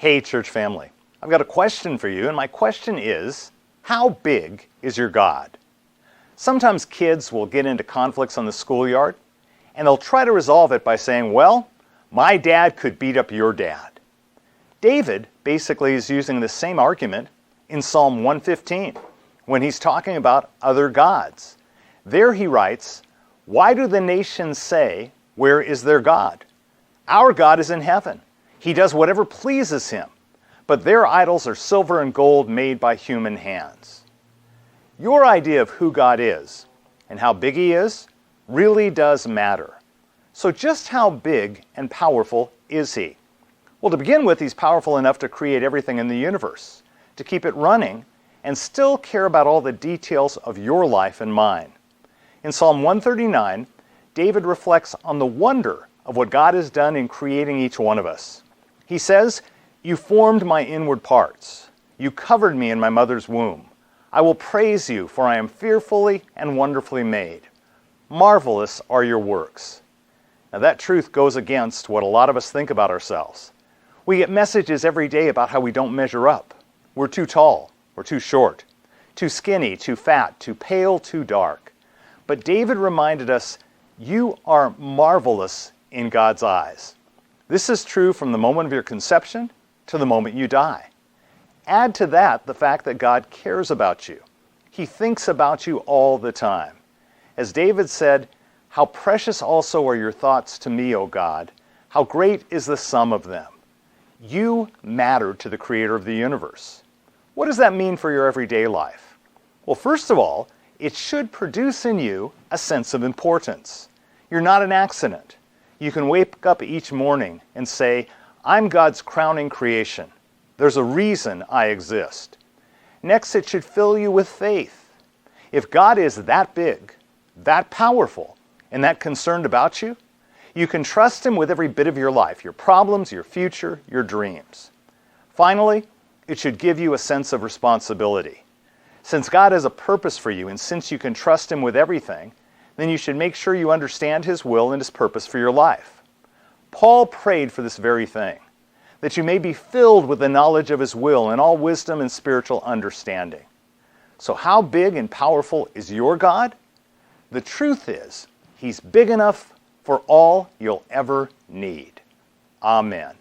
Hey, church family. I've got a question for you, and my question is, how big is your God? Sometimes kids will get into conflicts on the schoolyard, and they'll try to resolve it by saying, well, my dad could beat up your dad. David basically is using the same argument in Psalm 115 when he's talking about other gods. There he writes, why do the nations say, where is their God? Our God is in heaven. He does whatever pleases him, but their idols are silver and gold made by human hands. Your idea of who God is and how big he is really does matter. So just how big and powerful is he? Well, to begin with, he's powerful enough to create everything in the universe, to keep it running, and still care about all the details of your life and mine. In Psalm 139, David reflects on the wonder of what God has done in creating each one of us. He says, you formed my inward parts. You covered me in my mother's womb. I will praise you, for I am fearfully and wonderfully made. Marvelous are your works. Now that truth goes against what a lot of us think about ourselves. We get messages every day about how we don't measure up. We're too tall, we're too short, too skinny, too fat, too pale, too dark. But David reminded us, you are marvelous in God's eyes. This is true from the moment of your conception to the moment you die. Add to that the fact that God cares about you. He thinks about you all the time. As David said, how precious also are your thoughts to me, O God. How great is the sum of them. You matter to the Creator of the universe. What does that mean for your everyday life? Well, first of all, it should produce in you a sense of importance. You're not an accident. You can wake up each morning and say, I'm God's crowning creation. There's a reason I exist. Next, it should fill you with faith. If God is that big, that powerful, and that concerned about you, you can trust him with every bit of your life, your problems, your future, your dreams. Finally, it should give you a sense of responsibility. Since God has a purpose for you, and since you can trust him with everything, then you should make sure you understand his will and his purpose for your life. Paul prayed for this very thing, that you may be filled with the knowledge of his will and all wisdom and spiritual understanding. So how big and powerful is your God? The truth is, he's big enough for all you'll ever need. Amen.